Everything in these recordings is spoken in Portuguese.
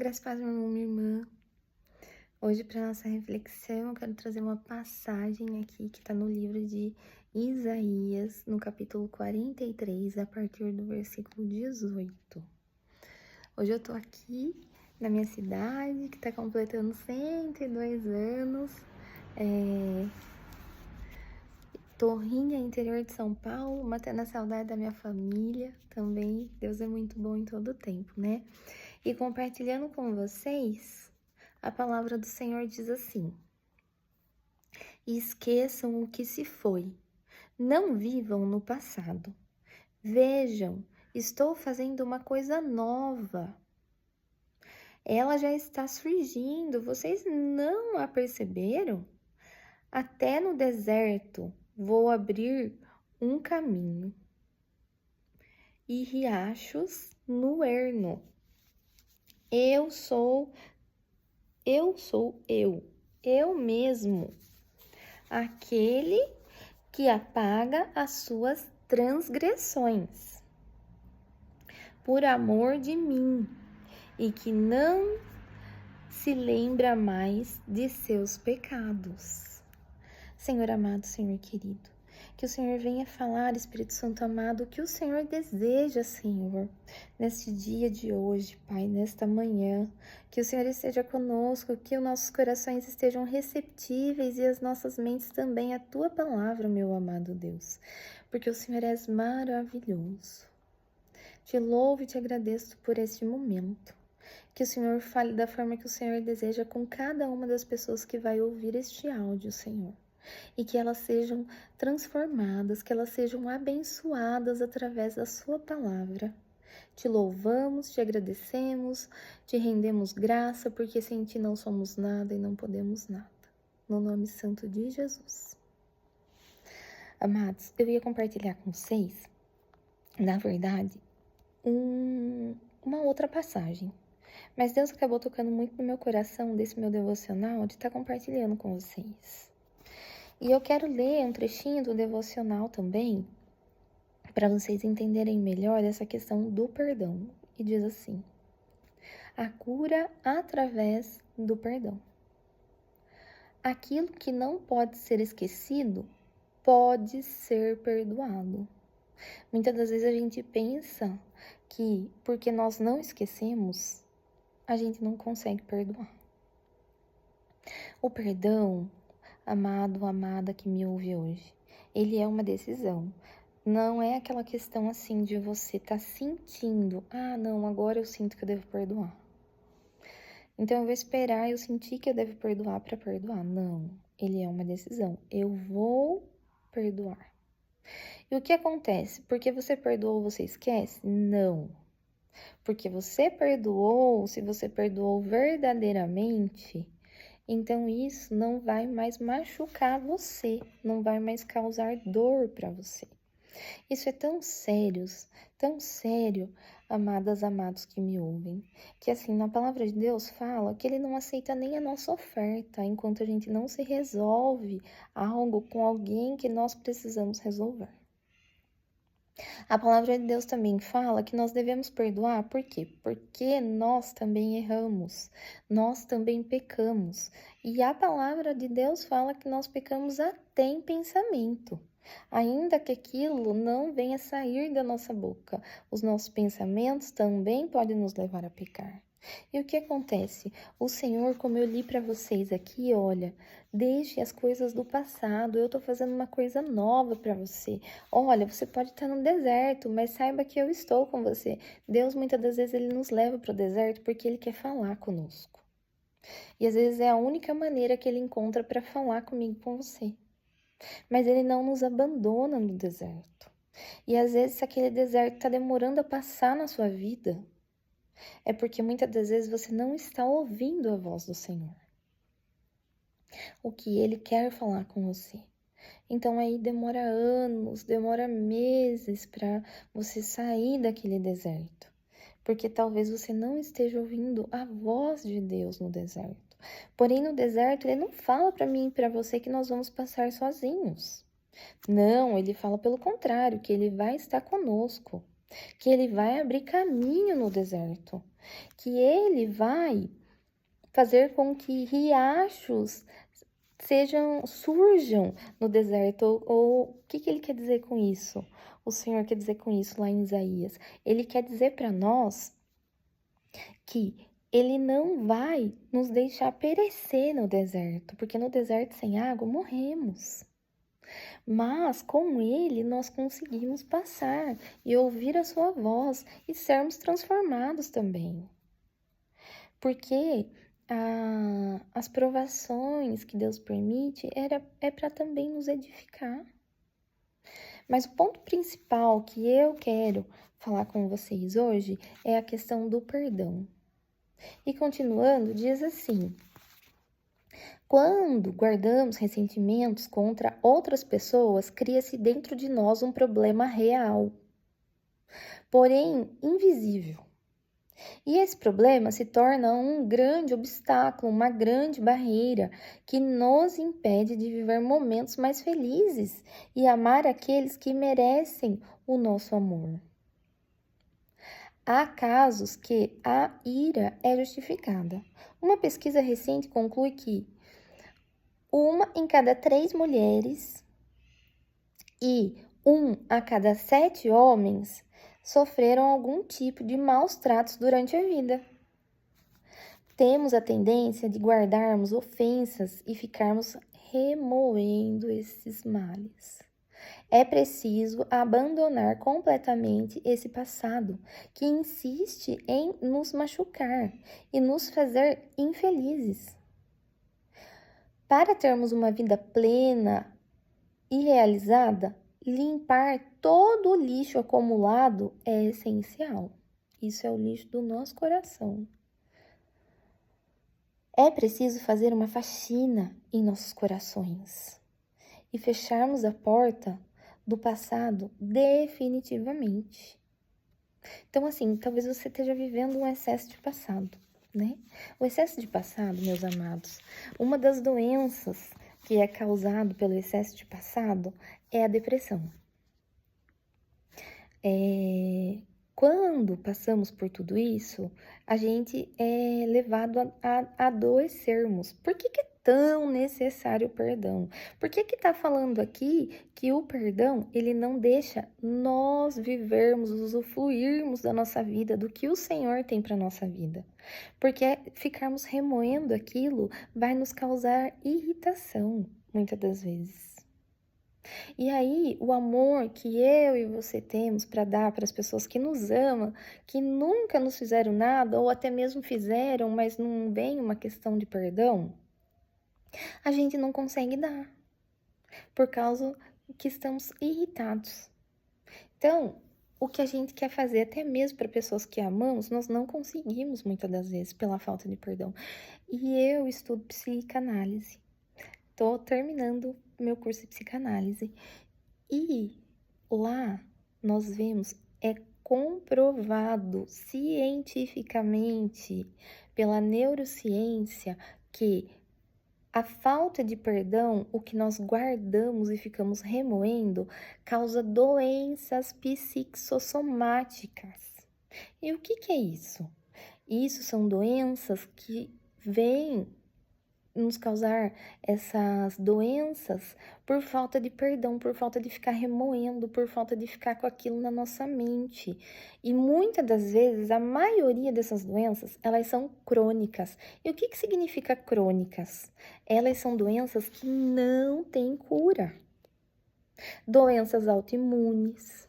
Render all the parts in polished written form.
Graças a Deus, meu irmão, minha irmã. Hoje, para nossa reflexão, eu quero trazer uma passagem aqui que está no livro de Isaías, no capítulo 43, a partir do versículo 18. Hoje eu tô aqui na minha cidade, que está completando 102 anos, Torrinha, interior de São Paulo, matando a saudade da minha família também. Deus é muito bom em todo o tempo, né? E compartilhando com vocês, a palavra do Senhor diz assim: esqueçam o que se foi, não vivam no passado. Vejam, estou fazendo uma coisa nova. Ela já está surgindo, vocês não a perceberam? Até no deserto vou abrir um caminho e riachos no ermo. Eu sou eu mesmo, aquele que apaga as suas transgressões por amor de mim e que não se lembra mais de seus pecados. Senhor amado, Senhor querido, que o Senhor venha falar, Espírito Santo amado, o que o Senhor deseja, Senhor, neste dia de hoje, Pai, nesta manhã. Que o Senhor esteja conosco, que os nossos corações estejam receptíveis e as nossas mentes também à Tua palavra, meu amado Deus, porque o Senhor és maravilhoso. Te louvo e te agradeço por este momento. Que o Senhor fale da forma que o Senhor deseja com cada uma das pessoas que vai ouvir este áudio, Senhor. E que elas sejam transformadas, que elas sejam abençoadas através da sua palavra. Te louvamos, te agradecemos, te rendemos graça, porque sem ti não somos nada e não podemos nada. No nome santo de Jesus. Amados, eu ia compartilhar com vocês, na verdade, uma outra passagem. Mas Deus acabou tocando muito no meu coração desse meu devocional de estar compartilhando com vocês. E eu quero ler um trechinho do devocional também, para vocês entenderem melhor essa questão do perdão. E diz assim: a cura através do perdão. Aquilo que não pode ser esquecido pode ser perdoado. Muitas das vezes a gente pensa que porque nós não esquecemos, a gente não consegue perdoar. O perdão, amado, amada que me ouve hoje, ele é uma decisão. Não é aquela questão assim de você estar sentindo, não, agora eu sinto que eu devo perdoar. Então eu vou esperar eu sentir que eu devo perdoar para perdoar. Não, ele é uma decisão. Eu vou perdoar. E o que acontece? Porque você perdoou, você esquece? Não. Porque você perdoou, se você perdoou verdadeiramente, então isso não vai mais machucar você, não vai mais causar dor para você. Isso é tão sério, amadas, amados que me ouvem, que assim, na palavra de Deus fala que ele não aceita nem a nossa oferta, enquanto a gente não se resolve algo com alguém que nós precisamos resolver. A palavra de Deus também fala que nós devemos perdoar, por quê? Porque nós também erramos, nós também pecamos. E a palavra de Deus fala que nós pecamos até em pensamento. Ainda que aquilo não venha sair da nossa boca, os nossos pensamentos também podem nos levar a pecar. E o que acontece? O Senhor, como eu li para vocês aqui, olha, deixe as coisas do passado, eu tô fazendo uma coisa nova para você. Olha, você pode estar no deserto, mas saiba que eu estou com você. Deus, muitas das vezes, ele nos leva para o deserto porque ele quer falar conosco. E às vezes é a única maneira que ele encontra para falar comigo, com você. Mas ele não nos abandona no deserto. E às vezes, se aquele deserto está demorando a passar na sua vida, é porque muitas das vezes você não está ouvindo a voz do Senhor. O que ele quer falar com você. Então aí demora anos, demora meses para você sair daquele deserto. Porque talvez você não esteja ouvindo a voz de Deus no deserto. Porém, no deserto, ele não fala para mim e para você que nós vamos passar sozinhos. Não, ele fala pelo contrário, que ele vai estar conosco. que Ele vai abrir caminho no deserto, que Ele vai fazer com que riachos surjam no deserto. Ou o que Ele quer dizer com isso? O Senhor quer dizer com isso lá em Isaías. Ele quer dizer para nós que Ele não vai nos deixar perecer no deserto, porque no deserto sem água morremos. Mas com Ele nós conseguimos passar e ouvir a sua voz e sermos transformados também. Porque as provações que Deus permite é para também nos edificar. Mas o ponto principal que eu quero falar com vocês hoje é a questão do perdão. E continuando, diz assim: quando guardamos ressentimentos contra outras pessoas, cria-se dentro de nós um problema real, porém invisível. E esse problema se torna um grande obstáculo, uma grande barreira que nos impede de viver momentos mais felizes e amar aqueles que merecem o nosso amor. Há casos que a ira é justificada. Uma pesquisa recente conclui que 1 em cada 3 mulheres e 1 a cada 7 homens sofreram algum tipo de maus tratos durante a vida. Temos a tendência de guardarmos ofensas e ficarmos remoendo esses males. É preciso abandonar completamente esse passado que insiste em nos machucar e nos fazer infelizes. Para termos uma vida plena e realizada, limpar todo o lixo acumulado é essencial. Isso é o lixo do nosso coração. É preciso fazer uma faxina em nossos corações e fecharmos a porta do passado definitivamente. Então, assim, talvez você esteja vivendo um excesso de passado, né? O excesso de passado, meus amados, uma das doenças que é causado pelo excesso de passado é a depressão. Quando passamos por tudo isso, a gente é levado a adoecermos. Por que é tão necessário o perdão? Por que está falando aqui que o perdão, ele não deixa nós vivermos, usufruirmos da nossa vida, do que o Senhor tem para nossa vida? Porque ficarmos remoendo aquilo vai nos causar irritação, muitas das vezes. E aí, o amor que eu e você temos para dar para as pessoas que nos amam, que nunca nos fizeram nada, ou até mesmo fizeram, mas não vem uma questão de perdão, a gente não consegue dar, por causa que estamos irritados. Então, o que a gente quer fazer, até mesmo para pessoas que amamos, nós não conseguimos muitas das vezes pela falta de perdão. E eu estudo psicanálise. Estou terminando meu curso de psicanálise. E lá nós vemos, é comprovado cientificamente pela neurociência que a falta de perdão, o que nós guardamos e ficamos remoendo, causa doenças psicossomáticas. E o que é isso? Isso são doenças que vêm nos causar essas doenças por falta de perdão, por falta de ficar remoendo, por falta de ficar com aquilo na nossa mente. E muitas das vezes, a maioria dessas doenças, elas são crônicas. E o que significa crônicas? Elas são doenças que não têm cura. Doenças autoimunes.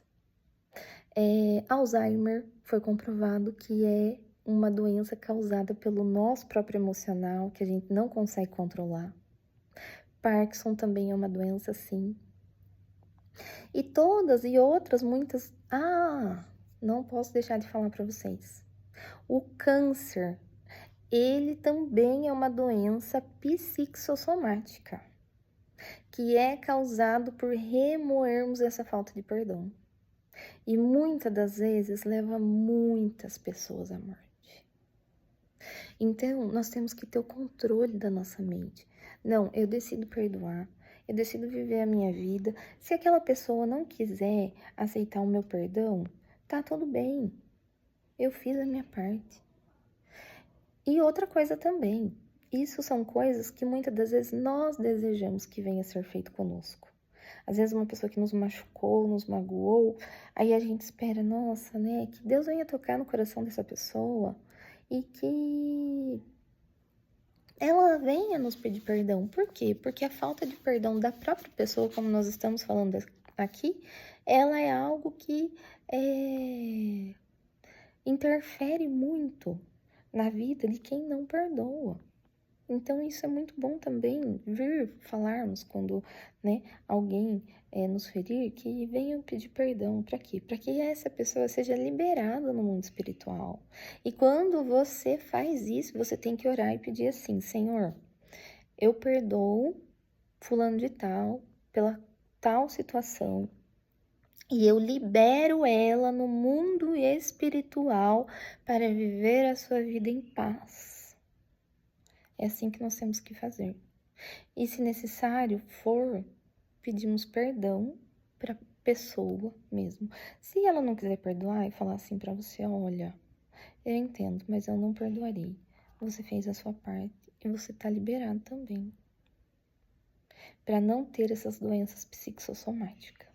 Alzheimer foi comprovado que é uma doença causada pelo nosso próprio emocional, que a gente não consegue controlar. Parkinson também é uma doença, sim. E todas e outras, muitas... não posso deixar de falar para vocês. O câncer, ele também é uma doença psicossomática, que é causado por remoermos essa falta de perdão. E muitas das vezes leva muitas pessoas à morte. Então, nós temos que ter o controle da nossa mente. Não, eu decido perdoar, eu decido viver a minha vida. Se aquela pessoa não quiser aceitar o meu perdão, tá tudo bem, eu fiz a minha parte. E outra coisa também, isso são coisas que muitas das vezes nós desejamos que venha a ser feito conosco. Às vezes uma pessoa que nos machucou, nos magoou, aí a gente espera, nossa, né, que Deus venha tocar no coração dessa pessoa e que ela venha nos pedir perdão. Por quê? Porque a falta de perdão da própria pessoa, como nós estamos falando aqui, ela é algo que interfere muito na vida de quem não perdoa. Então, isso é muito bom também vir falarmos quando, né, alguém nos ferir, que venham pedir perdão. Para quê? Para que essa pessoa seja liberada no mundo espiritual. E quando você faz isso, você tem que orar e pedir assim: Senhor, eu perdoo fulano de tal pela tal situação. E eu libero ela no mundo espiritual para viver a sua vida em paz. É assim que nós temos que fazer. E se necessário for, pedimos perdão para a pessoa mesmo. Se ela não quiser perdoar e falar assim para você, olha, eu entendo, mas eu não perdoarei. Você fez a sua parte e você está liberado também. Para não ter essas doenças psicossomáticas.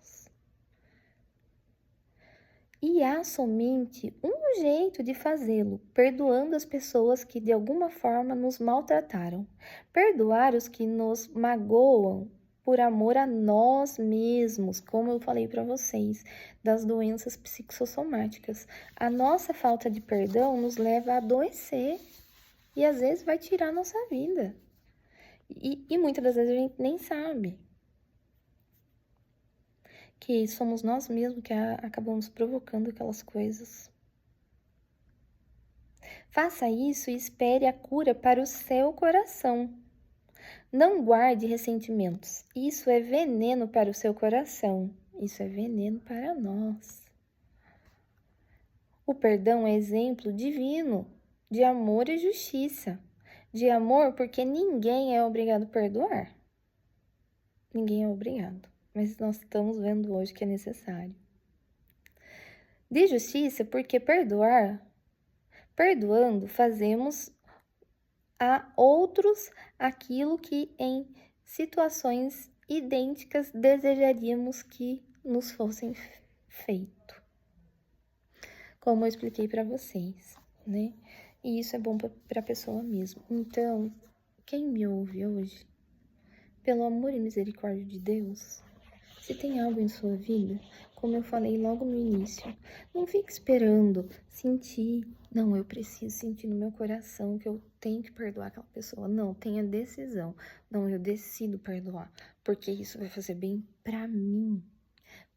E há somente um jeito de fazê-lo, perdoando as pessoas que de alguma forma nos maltrataram. Perdoar os que nos magoam por amor a nós mesmos, como eu falei para vocês, das doenças psicossomáticas. A nossa falta de perdão nos leva a adoecer e às vezes vai tirar a nossa vida. E muitas das vezes a gente nem sabe que somos nós mesmos que acabamos provocando aquelas coisas. Faça isso e espere a cura para o seu coração. Não guarde ressentimentos. Isso é veneno para o seu coração. Isso é veneno para nós. O perdão é exemplo divino de amor e justiça. De amor porque ninguém é obrigado a perdoar. Ninguém é obrigado. Mas nós estamos vendo hoje que é necessário. De justiça porque perdoando, fazemos a outros aquilo que em situações idênticas desejaríamos que nos fossem feito. Como eu expliquei para vocês, né? E isso é bom para a pessoa mesmo. Então, quem me ouve hoje, pelo amor e misericórdia de Deus, se tem algo em sua vida, como eu falei logo no início, não fique esperando sentir. Não, eu preciso sentir no meu coração que eu tenho que perdoar aquela pessoa. Não, tenha decisão. Não, eu decido perdoar, porque isso vai fazer bem para mim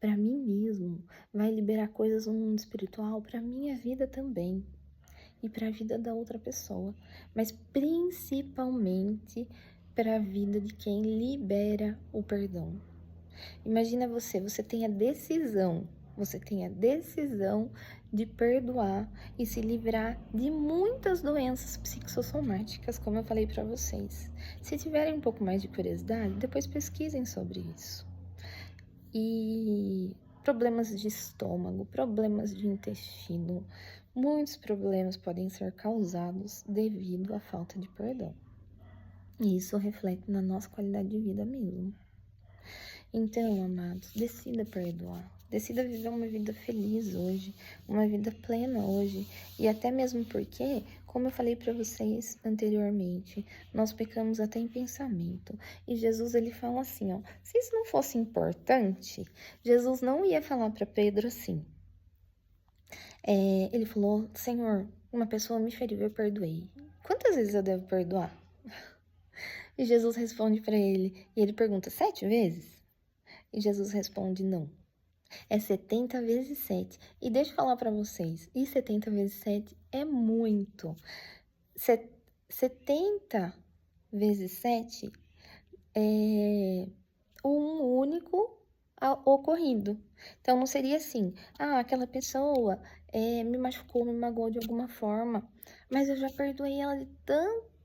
mesmo. Vai liberar coisas no mundo espiritual para minha vida também e para a vida da outra pessoa, mas principalmente para a vida de quem libera o perdão. Imagina você tem a decisão de perdoar e se livrar de muitas doenças psicossomáticas, como eu falei para vocês. Se tiverem um pouco mais de curiosidade, depois pesquisem sobre isso. E problemas de estômago, problemas de intestino, muitos problemas podem ser causados devido à falta de perdão. E isso reflete na nossa qualidade de vida mesmo. Então, amados, decida perdoar. Decida viver uma vida feliz hoje, uma vida plena hoje. E até mesmo porque, como eu falei para vocês anteriormente, nós pecamos até em pensamento. E Jesus, ele fala assim, ó, se isso não fosse importante, Jesus não ia falar para Pedro assim. Ele falou, Senhor, uma pessoa me feriu, eu perdoei. Quantas vezes eu devo perdoar? E Jesus responde para ele, e ele pergunta, 7 vezes? E Jesus responde, não. É 70 vezes 7. E deixa eu falar para vocês, e 70 vezes 7 é muito. 70 vezes 7 é um único ocorrido. Então, não seria assim, aquela pessoa me machucou, me magoou de alguma forma, mas eu já perdoei ela de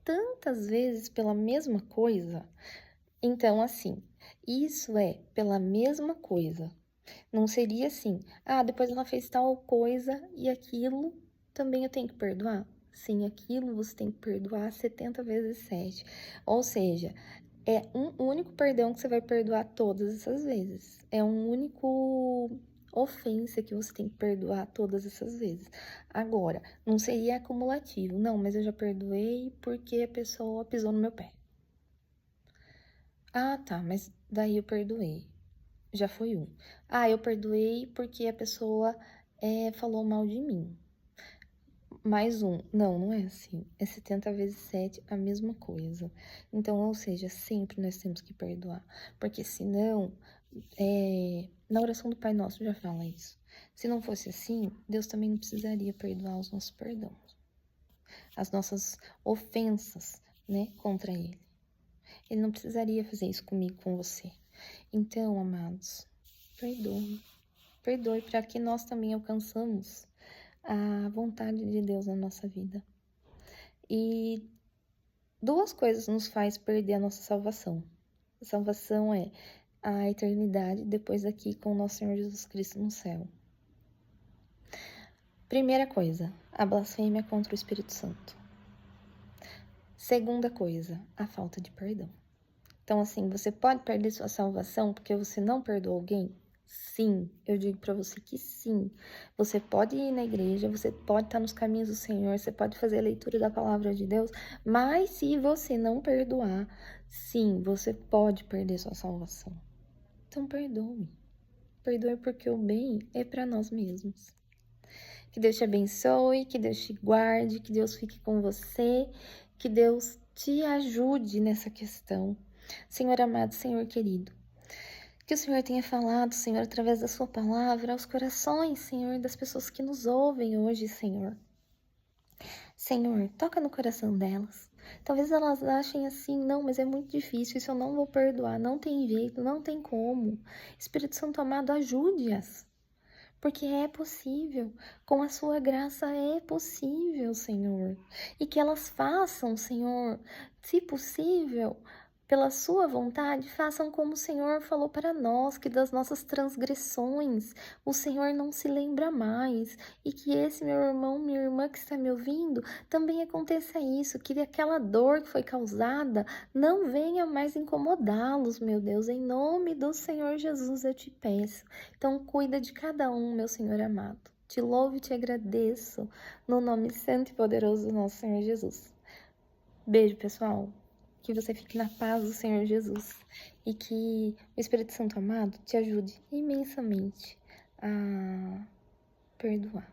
tantas vezes pela mesma coisa. Então, assim, isso é pela mesma coisa. Não seria assim: "Ah, depois ela fez tal coisa e aquilo também eu tenho que perdoar?". Sim, aquilo você tem que perdoar 70 vezes 7. Ou seja, é um único perdão que você vai perdoar todas essas vezes. É um único ofensa que você tem que perdoar todas essas vezes. Agora, não seria acumulativo. Não, mas eu já perdoei porque a pessoa pisou no meu pé. Ah, tá, mas daí eu perdoei. Já foi um. Ah, eu perdoei porque a pessoa falou mal de mim. Mais um. Não, não é assim. É 70 vezes 7 a mesma coisa. Então, ou seja, sempre nós temos que perdoar. Porque senão, na oração do Pai Nosso já fala isso. Se não fosse assim, Deus também não precisaria perdoar os nossos perdões, as nossas ofensas, né, contra Ele. Ele não precisaria fazer isso comigo, com você. Então, amados, perdoe. Perdoe para que nós também alcançamos a vontade de Deus na nossa vida. E duas coisas nos faz perder a nossa salvação. A salvação é a eternidade depois daqui com o nosso Senhor Jesus Cristo no céu. Primeira coisa, a blasfêmia contra o Espírito Santo. Segunda coisa, a falta de perdão. Então, assim, você pode perder sua salvação porque você não perdoou alguém? Sim, eu digo para você que sim. Você pode ir na igreja, você pode estar nos caminhos do Senhor, você pode fazer a leitura da palavra de Deus, mas se você não perdoar, sim, você pode perder sua salvação. Então, perdoe. Perdoe porque o bem é para nós mesmos. Que Deus te abençoe, que Deus te guarde, que Deus fique com você, que Deus te ajude nessa questão. Senhor amado, Senhor querido, que o Senhor tenha falado, Senhor, através da sua palavra, aos corações, Senhor, das pessoas que nos ouvem hoje, Senhor. Senhor, toca no coração delas. Talvez elas achem assim, não, mas é muito difícil, isso eu não vou perdoar, não tem jeito, não tem como. Espírito Santo amado, ajude-as. Porque é possível, com a sua graça é possível, Senhor. E que elas façam, Senhor, se possível, pela sua vontade, façam como o Senhor falou para nós, que das nossas transgressões o Senhor não se lembra mais. E que esse meu irmão, minha irmã que está me ouvindo, também aconteça isso, que aquela dor que foi causada não venha mais incomodá-los, meu Deus. Em nome do Senhor Jesus eu te peço. Então, cuida de cada um, meu Senhor amado. Te louvo e te agradeço, no nome santo e poderoso do nosso Senhor Jesus. Beijo, pessoal. Que você fique na paz do Senhor Jesus. E que o Espírito Santo amado te ajude imensamente a perdoar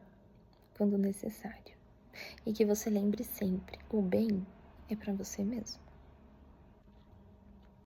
quando necessário. E que você lembre sempre, o bem é para você mesmo.